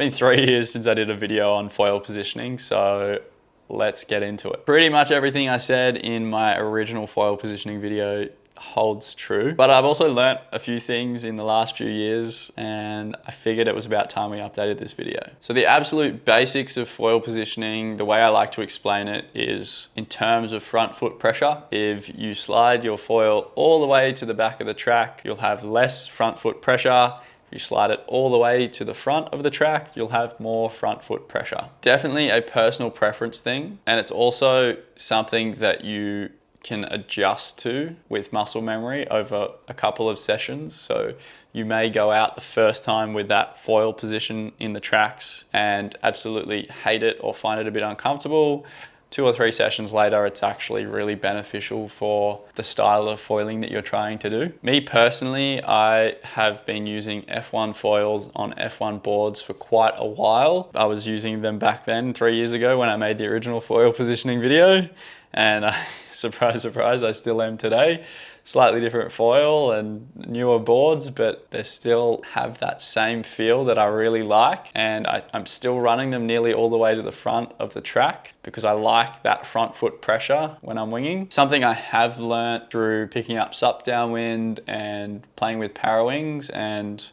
Been 3 years since I did a video on foil positioning, so let's get into it. Pretty much everything I said in my original foil positioning video holds true, but I've also learnt a few things in the last few years and I figured it was about time we updated this video. So the absolute basics of foil positioning, the way I like to explain it is in terms of front foot pressure. If you slide your foil all the way to the back of the track, you'll have less front foot pressure. If you slide it all the way to the front of the track, you'll have more front foot pressure. Definitely a personal preference thing, and it's also something that you can adjust to with muscle memory over a couple of sessions. So you may go out the first time with that foil position in the tracks and absolutely hate it or find it a bit uncomfortable. 2 or 3 sessions later, it's actually really beneficial for the style of foiling that you're trying to do. Me personally, I have been using F1 foils on F1 boards for quite a while. I was using them back then 3 years ago when I made the original foil positioning video, and surprise, surprise, I still am today. Slightly different foil and newer boards, but they still have that same feel that I really like. And I'm still running them nearly all the way to the front of the track because I like that front foot pressure when I'm winging. Something I have learnt through picking up sup downwind and playing with power wings and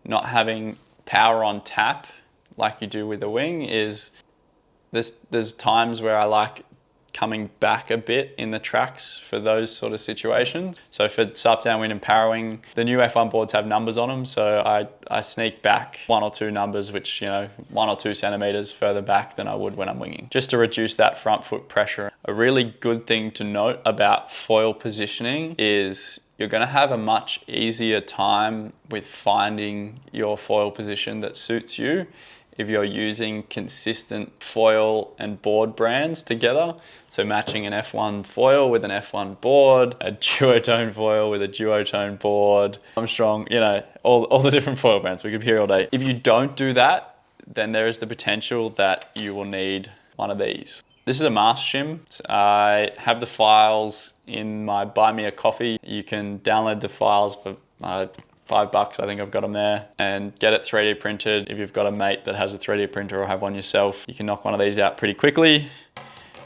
not having power on tap like you do with the wing is there's times where I like coming back a bit in the tracks for those sort of situations. So for sup downwind and power-wing, the new F1 boards have numbers on them, so I sneak back 1 or 2 numbers, which, 1 or 2 centimeters further back than I would when I'm winging, just to reduce that front foot pressure. A really good thing to note about foil positioning is you're going to have a much easier time with finding your foil position that suits you if you're using consistent foil and board brands together. So matching an F1 foil with an F1 board, a duotone foil with a duotone board, Armstrong, all the different foil brands. We could be here all day. If you don't do that, then there is the potential that you will need one of these. This is a Mast shim. I have the files in my Buy Me a Coffee. You can download the files for $5, I think I've got them there, and get it 3D printed. If you've got a mate that has a 3D printer or have one yourself, you can knock one of these out pretty quickly,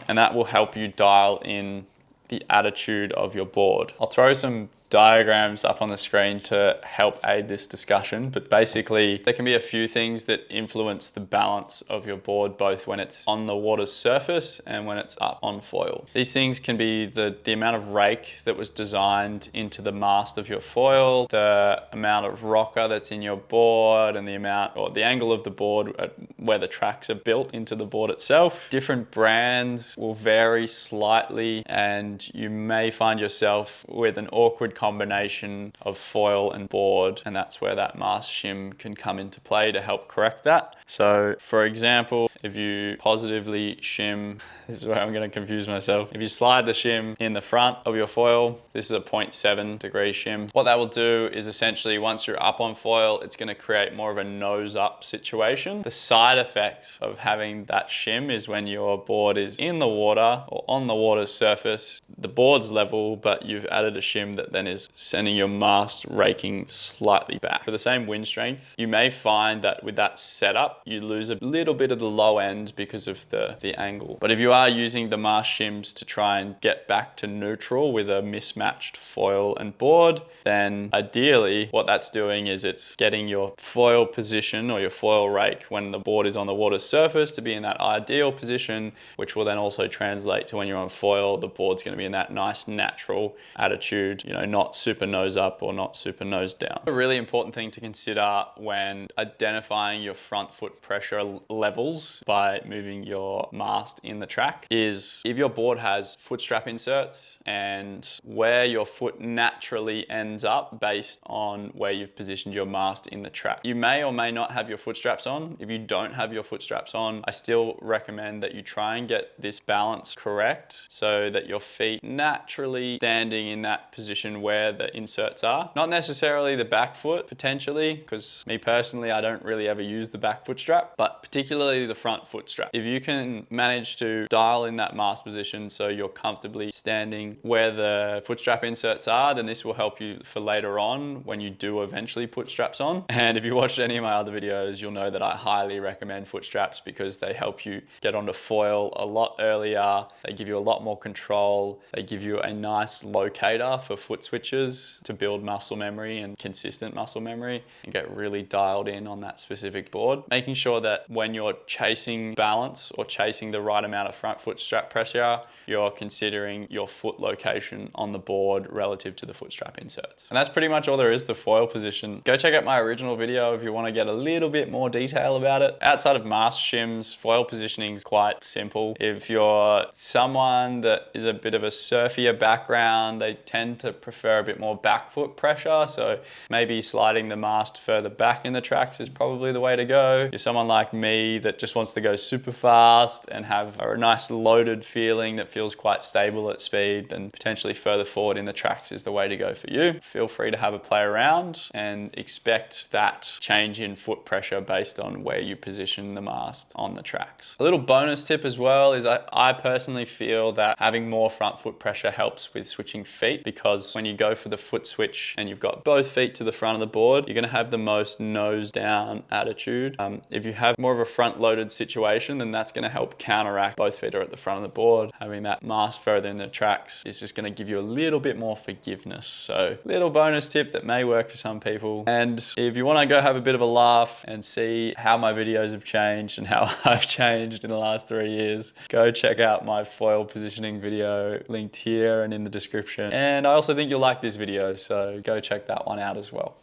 and that will help you dial in the attitude of your board. I'll throw some diagrams up on the screen to help aid this discussion, but basically there can be a few things that influence the balance of your board, both when it's on the water's surface and when it's up on foil. These things can be the amount of rake that was designed into the mast of your foil, the amount of rocker that's in your board, and the amount or the angle of the board where the tracks are built into the board itself. Different brands will vary slightly, and you may find yourself with an awkward combination of foil and board, and that's where that Mast shim can come into play to help correct that. So for example, if you positively shim, this is where I'm going to confuse myself. If you slide the shim in the front of your foil, this is a 0.7 degree shim. What that will do is essentially once you're up on foil, it's going to create more of a nose up situation. The side effect of having that shim is when your board is in the water or on the water's surface, the board's level, but you've added a shim that then is sending your mast raking slightly back. For the same wind strength, you may find that with that setup, you lose a little bit of the low end because of the angle. But if you are using the Mast shims to try and get back to neutral with a mismatched foil and board, then ideally what that's doing is it's getting your foil position or your foil rake when the board is on the water's surface to be in that ideal position, which will then also translate to when you're on foil, the board's going to be in that nice natural attitude, not super nose up or not super nose down. A really important thing to consider when identifying your front foot pressure levels by moving your mast in the track is if your board has foot strap inserts and where your foot naturally ends up based on where you've positioned your mast in the track. You may or may not have your foot straps on. If you don't have your foot straps on, I still recommend that you try and get this balance correct so that your feet naturally standing in that position where the inserts are. Not necessarily the back foot, potentially, because me personally, I don't really ever use the back foot strap, but particularly the front foot strap. If you can manage to dial in that mast position so you're comfortably standing where the foot strap inserts are, then this will help you for later on when you do eventually put straps on. And if you watched any of my other videos, you'll know that I highly recommend foot straps because they help you get onto foil a lot earlier. They give you a lot more control. They give you a nice locator for foot switches to build muscle memory and consistent muscle memory and get really dialed in on that specific board. Making sure that when you're chasing balance or chasing the right amount of front foot strap pressure, you're considering your foot location on the board relative to the foot strap inserts. And that's pretty much all there is to foil position. Go check out my original video if you want to get a little bit more detail about it. Outside of mast shims, foil positioning is quite simple. If you're someone that is a bit of a surfier background, they tend to prefer a bit more back foot pressure. So maybe sliding the mast further back in the tracks is probably the way to go. If you're someone like me that just wants to go super fast and have a nice loaded feeling that feels quite stable at speed, then potentially further forward in the tracks is the way to go for you. Feel free to have a play around and expect that change in foot pressure based on where you position the mast on the tracks. A little bonus tip as well is I personally feel that having more front foot pressure helps with switching feet, because when you go for the foot switch and you've got both feet to the front of the board, you're going to have the most nose down attitude. If you have more of a front loaded situation, then that's going to help counteract both feet are at the front of the board. Having that mast further in the tracks is just going to give you a little bit more forgiveness. So little bonus tip that may work for some people. And if you want to go have a bit of a laugh and see how my videos have changed and how I've changed in the last 3 years, go check out my foil positioning video linked here and in the description. And I also think you'll like this video, so go check that one out as well.